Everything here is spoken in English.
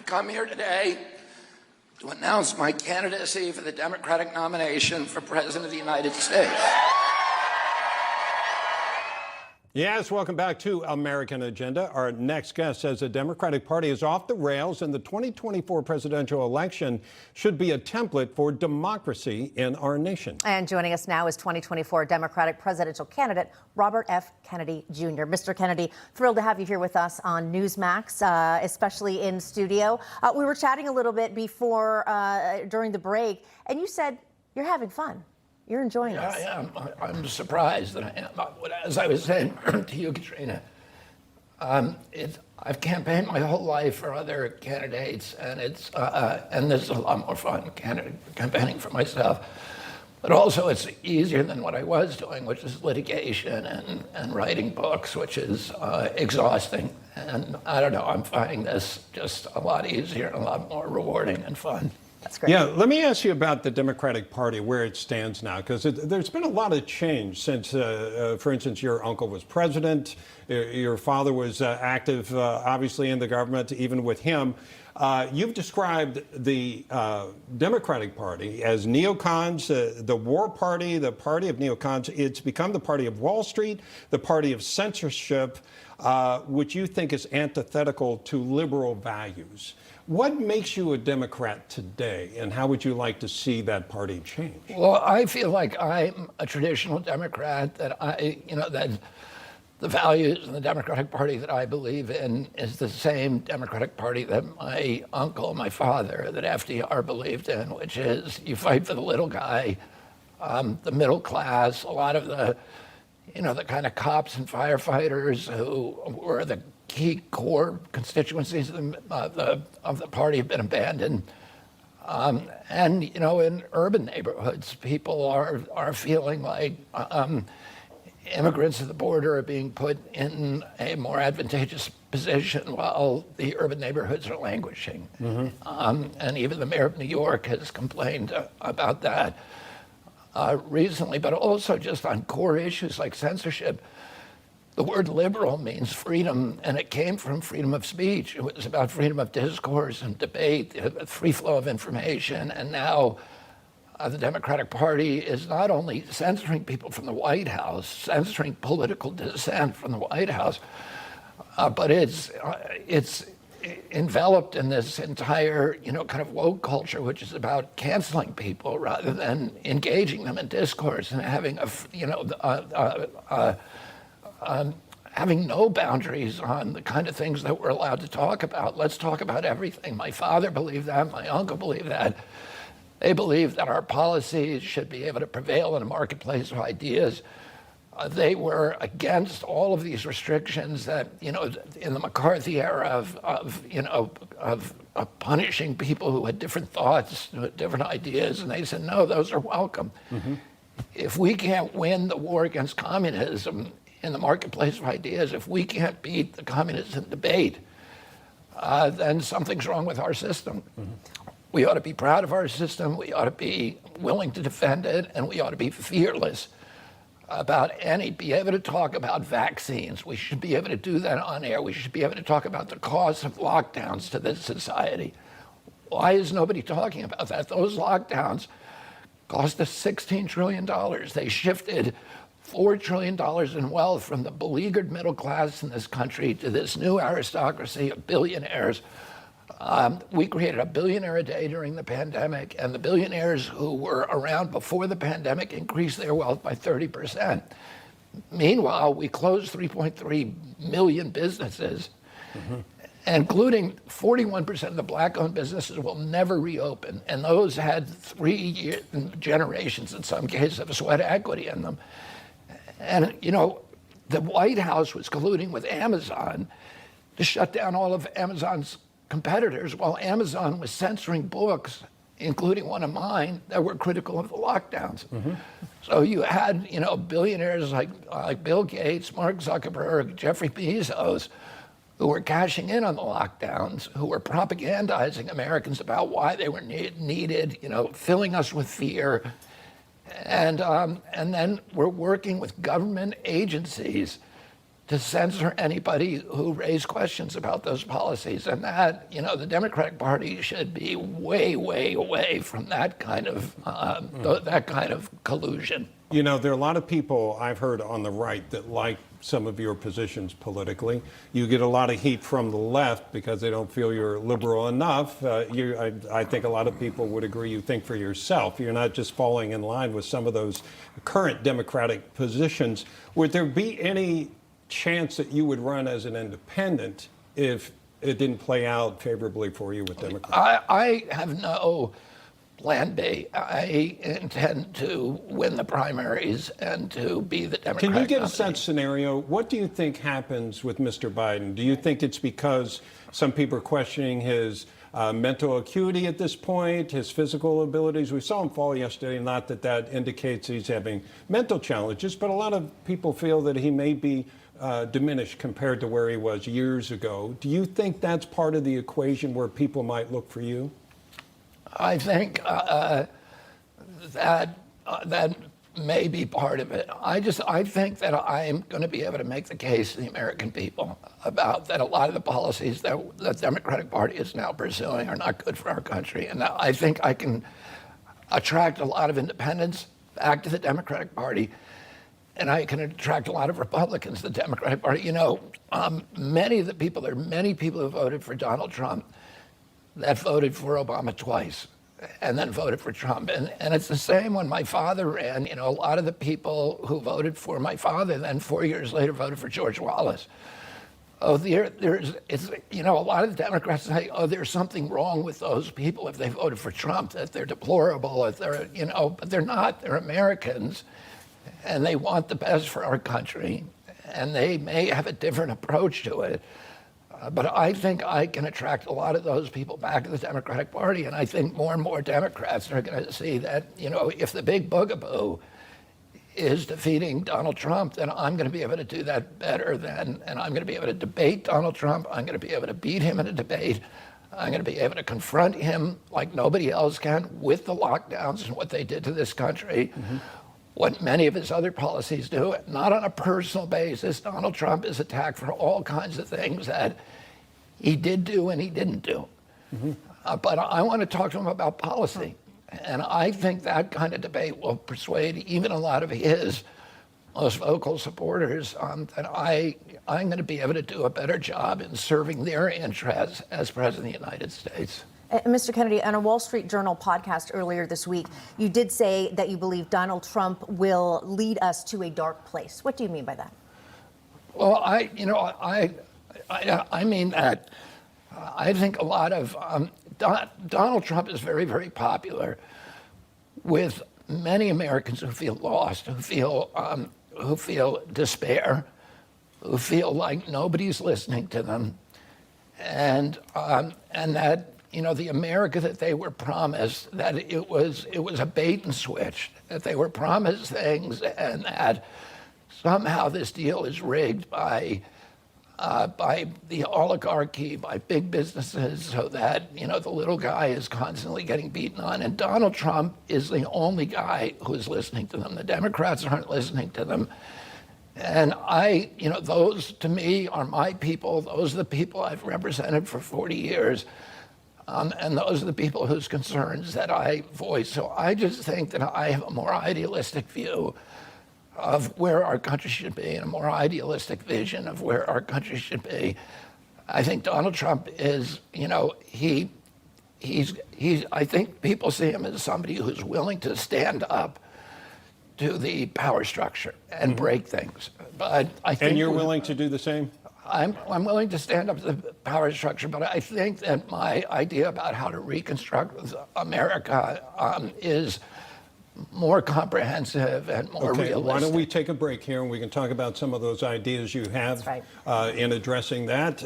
come here today to announce my candidacy for the Democratic nomination for President of the United States. Yes, welcome back to American Agenda. Our next guest says the Democratic Party is off the rails and the 2024 presidential election should be a template for democracy in our nation. And joining us now is 2024 Democratic presidential candidate Robert F. Kennedy Jr. Mr. Kennedy, thrilled to have you here with us on Newsmax, especially in studio. We were chatting a little bit before, during the break, and you said you're having fun. You're enjoying this. I am. I'm surprised that I am. As I was saying to you, Katrina, I've campaigned my whole life for other candidates, and and this is a lot more fun campaigning for myself. But also, it's easier than what I was doing, which is litigation and writing books, which is exhausting. And I don't know, I'm finding this just a lot easier, a lot more rewarding and fun. That's great. Yeah, let me ask you about the Democratic Party, where it stands now, because there's been a lot of change since, for instance, your uncle was president, your father was active, obviously, in the government, even with him. You've described the Democratic Party as neocons, the war party, the party of neocons. It's become the party of Wall Street, the party of censorship, which you think is antithetical to liberal values. What makes you a Democrat today, and how would you like to see that party change? Well, I feel like I'm a traditional Democrat, that that the values in the Democratic Party that I believe in is the same Democratic Party that my uncle, my father, that FDR believed in, which is you fight for the little guy, the middle class, a lot of the kind of cops and firefighters who were the key core constituencies of the party have been abandoned. And, in urban neighborhoods, people are feeling like immigrants at the border are being put in a more advantageous position while the urban neighborhoods are languishing. Mm-hmm. And even the mayor of New York has complained about that recently, but also just on core issues like censorship. The word liberal means freedom, and it came from freedom of speech. It was about freedom of discourse and debate, free flow of information, and now the Democratic Party is not only censoring people from the White House, censoring political dissent from the White House, but it's enveloped in this entire, kind of woke culture, which is about canceling people rather than engaging them in discourse and having having no boundaries on the kind of things that we're allowed to talk about. Let's talk about everything. My father believed that. My uncle believed that. They believed that our policies should be able to prevail in a marketplace of ideas. They were against all of these restrictions that, in the McCarthy era of punishing people who had different thoughts, different ideas, and they said, no, those are welcome. Mm-hmm. If we can't win the war against communism in the marketplace of ideas, if we can't beat the communists in debate, then something's wrong with our system. Mm-hmm. We ought to be proud of our system, we ought to be willing to defend it, and we ought to be fearless about be able to talk about vaccines. We should be able to do that on air. We should be able to talk about the cost of lockdowns to this society. Why is nobody talking about that? Those lockdowns cost us $16 trillion. They shifted $4 trillion in wealth from the beleaguered middle class in this country to this new aristocracy of billionaires. We created a billionaire a day during the pandemic, and the billionaires who were around before the pandemic increased their wealth by 30%. Meanwhile, we closed 3.3 million businesses, mm-hmm. including 41% of the black-owned businesses will never reopen, and those had 3 generations, in some cases, of sweat equity in them. And, the White House was colluding with Amazon to shut down all of Amazon's competitors while Amazon was censoring books, including one of mine, that were critical of the lockdowns. Mm-hmm. So you had, billionaires like Bill Gates, Mark Zuckerberg, Jeffrey Bezos, who were cashing in on the lockdowns, who were propagandizing Americans about why they were needed, filling us with fear. And then we're working with government agencies to censor anybody who raised questions about those policies. And that, the Democratic Party should be way, way away from that kind of collusion. There are a lot of people I've heard on the right that like some of your positions politically. You get a lot of heat from the left because they don't feel you're liberal enough. I think a lot of people would agree you think for yourself. You're not just falling in line with some of those current Democratic positions. Would there be any chance that you would run as an independent if it didn't play out favorably for you with Democrats? I have no plan B. I intend to win the primaries and to be the Democratic Can you give nominee. us that scenario? What do you think happens with Mr. Biden? Do you think it's because some people are questioning his mental acuity at this point, his physical abilities? We saw him fall yesterday, not that that indicates he's having mental challenges, but a lot of people feel that he may be diminished compared to where he was years ago. Do you think that's part of the equation where people might look for you? I think that may be part of it. I think that I'm going to be able to make the case to the American people about that a lot of the policies that the Democratic Party is now pursuing are not good for our country. And I think I can attract a lot of independents back to the Democratic Party, and I can attract a lot of Republicans to the Democratic Party. Many people who voted for Donald Trump that voted for Obama twice and then voted for Trump. And it's the same when my father ran. A lot of the people who voted for my father then 4 years later voted for George Wallace. A lot of the Democrats say, there's something wrong with those people if they voted for Trump, that they're deplorable, but they're not. They're Americans, and they want the best for our country, and they may have a different approach to it. But I think I can attract a lot of those people back to the Democratic Party, and I think more and more Democrats are going to see that, if the big bugaboo is defeating Donald Trump, then I'm going to be able to do that better and I'm going to be able to debate Donald Trump. I'm going to be able to beat him in a debate. I'm going to be able to confront him like nobody else can with the lockdowns and what they did to this country. Mm-hmm. What many of his other policies do, not on a personal basis. Donald Trump is attacked for all kinds of things that he did do and he didn't do. Mm-hmm. But I want to talk to him about policy. And I think that kind of debate will persuade even a lot of his most vocal supporters that I'm going to be able to do a better job in serving their interests as President of the United States. Mr. Kennedy, on a Wall Street Journal podcast earlier this week, you did say that you believe Donald Trump will lead us to a dark place. What do you mean by that? Well, I mean that. I think a lot of Donald Trump is very, very popular with many Americans who feel lost, who feel despair, who feel like nobody's listening to them, and that the America that they were promised, that it was a bait and switch, that they were promised things, and that somehow this deal is rigged by the oligarchy, by big businesses, so that the little guy is constantly getting beaten on. And Donald Trump is the only guy who is listening to them. The Democrats aren't listening to them. And those to me are my people. Those are the people I've represented for 40 years. And those are the people whose concerns that I voice. So I just think that I have a more idealistic view of where our country should be and a more idealistic vision of where our country should be. I think Donald Trump is, I think people see him as somebody who's willing to stand up to the power structure and break things. But I think and you're willing to do the same? I'm willing to stand up to the power structure, but I think that my idea about how to reconstruct America is more comprehensive and more realistic. Why don't we take a break here and we can talk about some of those ideas you have in addressing that.